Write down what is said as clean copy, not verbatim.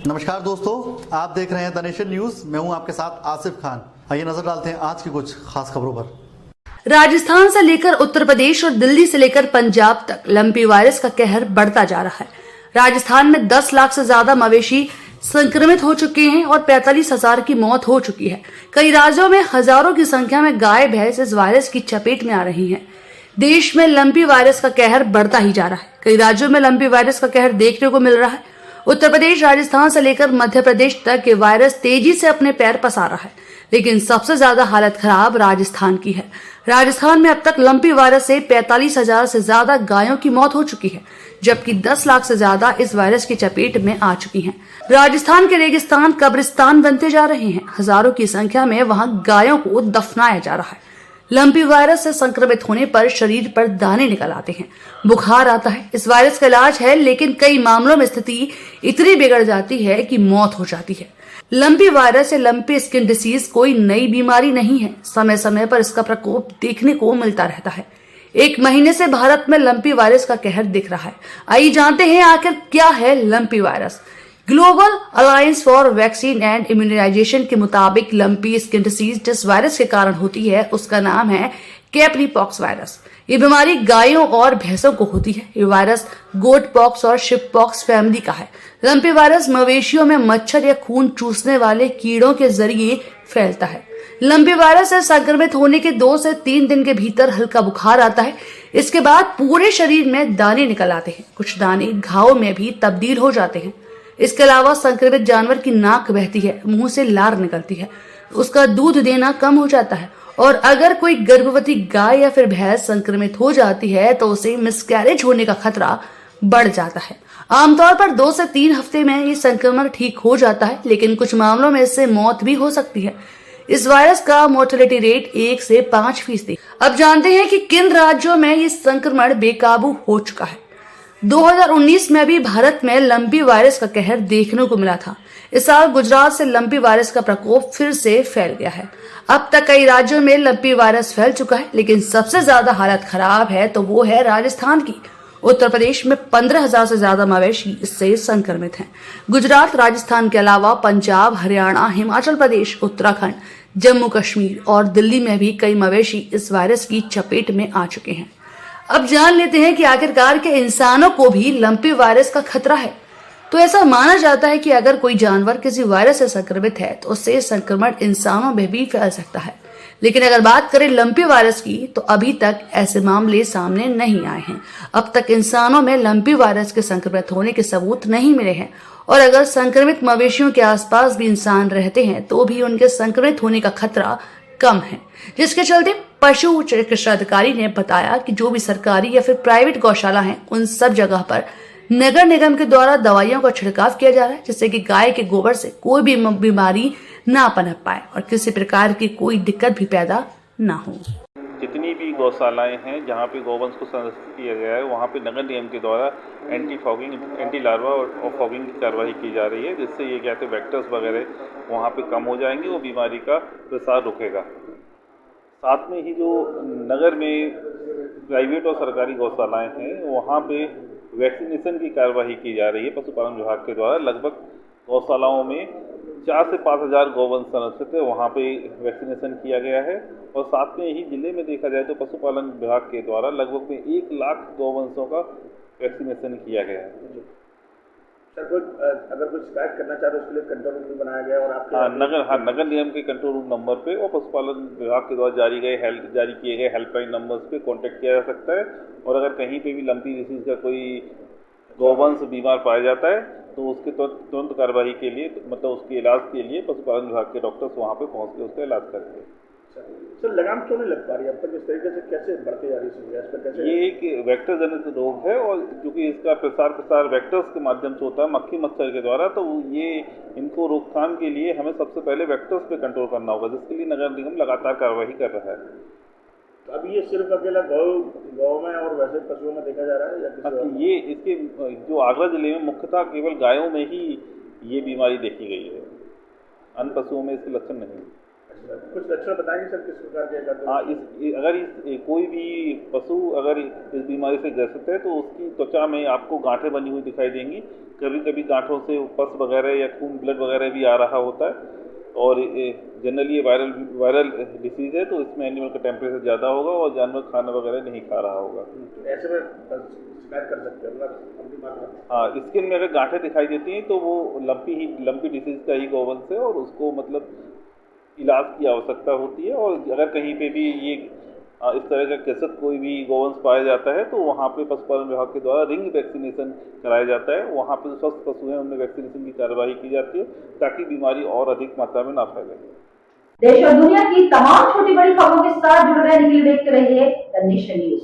नमस्कार दोस्तों, आप देख रहे हैं द नेशन न्यूज। मैं हूं आपके साथ आसिफ खान। आइए नजर डालते हैं आज की कुछ खास खबरों पर। राजस्थान से लेकर उत्तर प्रदेश और दिल्ली से लेकर पंजाब तक लंपी वायरस का कहर बढ़ता जा रहा है। राजस्थान में 10 लाख से ज्यादा मवेशी संक्रमित हो चुके हैं और 45,000 की मौत हो चुकी है। कई राज्यों में हजारों की संख्या में गाय भैंस इस वायरस की चपेट में आ रही हैं। देश में लंपी वायरस का कहर बढ़ता ही जा रहा है। कई राज्यों में लंपी वायरस का कहर देखने को मिल रहा है। उत्तर प्रदेश, राजस्थान से लेकर मध्य प्रदेश तक ये वायरस तेजी से अपने पैर पसार रहा है, लेकिन सबसे ज्यादा हालत खराब राजस्थान की है। राजस्थान में अब तक लंपी वायरस से 45,000 से ज्यादा गायों की मौत हो चुकी है, जबकि 10 लाख से ज्यादा इस वायरस की चपेट में आ चुकी हैं। राजस्थान के रेगिस्तान कब्रिस्तान बनते जा रहे हैं। हजारों की संख्या में वहां गायों को दफनाया जा रहा है। लंपी वायरस से संक्रमित होने पर शरीर पर दाने निकल आते हैं, बुखार आता है। इस वायरस का इलाज है, लेकिन कई मामलों में स्थिति इतनी बिगड़ जाती है कि मौत हो जाती है। लंपी वायरस या लंपी स्किन डिसीज कोई नई बीमारी नहीं है। समय समय पर इसका प्रकोप देखने को मिलता रहता है। 1 महीने से भारत में लंपी वायरस का कहर दिख रहा है। आइए जानते हैं आखिर क्या है lumpy virus. Global Alliance for Vaccine and Immunization के मुताबिक लंपी स्किन डिसीज जिस वायरस के कारण होती है उसका नाम है कैपरी पॉक्स वायरस। ये बीमारी गायों और भैंसों को होती है। ये वायरस गोट पॉक्स और शिप पॉक्स फैमिली का है। लंपी वायरस मवेशियों में मच्छर या खून चूसने वाले कीड़ों के जरिए फैलता है। लंपी वायरस से संक्रमित होने के 2 से 3 दिन के भीतर हल्का बुखार आता है। इसके बाद पूरे शरीर में दाने निकल आते हैं। कुछ दाने घाव में भी तब्दील हो जाते हैं। इसके अलावा संक्रमित जानवर की नाक बहती है, मुंह से लार निकलती है, उसका दूध देना कम हो जाता है और अगर कोई गर्भवती गाय या फिर भैंस संक्रमित हो जाती है तो उसे मिसकैरेज होने का खतरा बढ़ जाता है। आमतौर पर 2 से 3 हफ्ते में ये संक्रमण ठीक हो जाता है, लेकिन कुछ मामलों में इससे मौत भी हो सकती है। इस वायरस का मोर्टेलिटी रेट 1 से 5%। अब जानते हैं कि किन राज्यों में ये संक्रमण बेकाबू हो चुका है। 2019 में भी भारत में लंपी वायरस का कहर देखने को मिला था। इस साल गुजरात से लंपी वायरस का प्रकोप फिर से फैल गया है। अब तक कई राज्यों में लंपी वायरस फैल चुका है, लेकिन सबसे ज्यादा हालत खराब है तो वो है राजस्थान की। उत्तर प्रदेश में 15,000 से ज्यादा मवेशी इससे संक्रमित हैं। गुजरात, राजस्थान के अलावा पंजाब, हरियाणा, हिमाचल प्रदेश, उत्तराखंड, जम्मू कश्मीर और दिल्ली में भी कई मवेशी इस वायरस की चपेट में आ चुके हैं। अब जान लेते हैं कि आखिरकार के इंसानों को भी लंपी वायरस का खतरा है। तो ऐसा माना जाता है कि अगर कोई जानवर किसी वायरस से संक्रमित है तो उससे संक्रमण इंसानों में भी फैल सकता है। लेकिन अगर बात करें लंपी वायरस की तो अभी तक ऐसे मामले सामने नहीं आए हैं। अब तक इंसानों में लंपी वायरस के संक्रमित होने के सबूत नहीं मिले हैं और अगर संक्रमित मवेशियों के आसपास भी इंसान रहते हैं तो भी उनके संक्रमित होने का खतरा कम है, जिसके चलते पशु चिकित्सा अधिकारी ने बताया कि जो भी सरकारी या फिर प्राइवेट गौशाला हैं उन सब जगह पर नगर निगम के द्वारा दवाइयों का छिड़काव किया जा रहा है, जिससे कि गाय के गोबर से कोई भी बीमारी ना पनप पाए और किसी प्रकार की कोई दिक्कत भी पैदा ना हो। जितनी भी गौशालाएं हैं जहां पे गौवंश को संरक्षित किया गया है वहां पे नगर निगम के द्वारा एंटी फॉगिंग, एंटी लार्वा और फॉगिंग की कार्रवाई की जा रही है, जिससे ये क्या कहते हैं वेक्टर्स वगैरह वहां पे कम हो जाएंगे और बीमारी का प्रसार रुकेगा। साथ में ही जो नगर में प्राइवेट और सरकारी गौशालाएं हैं वहाँ पे वैक्सीनेशन की कार्रवाई की जा रही है पशुपालन विभाग के द्वारा। लगभग गौशालाओं में 4 से 5,000 गौवंश संरक्षित है, वहाँ पे वैक्सीनेशन किया गया है। और साथ में ही जिले में देखा जाए तो पशुपालन विभाग के द्वारा लगभग में 1 लाख गौवंशों का वैक्सीनेशन किया गया है। सर, अगर कोई शिकायत करना चाहे तो उसके लिए कंट्रोल रूम बनाया गया और आपके नगर निगम के कंट्रोल रूम नंबर पे और पशुपालन विभाग के द्वारा जारी किए गए हेल्पलाइन नंबर्स पे कांटेक्ट किया जा सकता है। और अगर कहीं पे भी लंपी डिसीज का कोई गौवंश बीमार पाया जाता है तो उसके तुरंत कार्रवाई के लिए, मतलब उसके इलाज के लिए पशुपालन विभाग के डॉक्टर्स वहाँ पे पहुँच के उसका इलाज करते हैं। सर, लगाम क्यों नहीं लग पा रही अब तक? इस तरीके से कैसे बढ़ती जा रही है? ये एक वेक्टर जनित रोग है और क्योंकि इसका प्रसार वेक्टर्स के माध्यम से होता है, मक्खी मच्छर के द्वारा, तो ये इनको रोकथाम के लिए हमें सबसे पहले वेक्टर्स पे कंट्रोल करना होगा, जिसके लिए नगर निगम लगातार कार्रवाई कर रहा है। तो अभी ये सिर्फ अकेला गौ में और वैसे पशुओं में देखा जा रहा है या किसी ये इसके जो आगरा जिले में मुख्यतः केवल गायों में ही ये बीमारी देखी गई है, अन्य पशुओं में इसके लक्षण नहीं है। कुछ लक्षण बताएंगे सर किस प्रकार के का? हाँ, अगर कोई भी पशु अगर इस बीमारी से ग्रसित है तो उसकी त्वचा में आपको गांठें बनी हुई दिखाई देंगी। कभी कभी गांठों से पस वगैरह या खून ब्लड वगैरह भी आ रहा होता है। और जनरली ये वायरल डिसीज़ है, तो इसमें एनिमल का टेम्परेचर ज़्यादा होगा और जानवर खाना वगैरह नहीं खा रहा होगा। ऐसे में शिकायत कर सकते हैं मतलब। हाँ, स्किन में अगर गांठें दिखाई देती हैं तो वो लंपी डिसीज़ का ही गौवंश है और उसको मतलब इलाज की आवश्यकता होती है। और अगर कहीं पे भी ये इस तरह का केसत कोई भी गौवंश पाया जाता है तो वहाँ पे पशुपालन विभाग के द्वारा रिंग वैक्सीनेशन कराया जाता है। वहाँ पे जो स्वस्थ पशु हैं उनमें वैक्सीनेशन की कार्यवाही की जाती है ताकि बीमारी और अधिक मात्रा में ना फैले। देश और दुनिया की तमाम छोटी बड़ी खबरों के साथ जुड़ रहने के लिए देखते रहिए द नेशन न्यूज।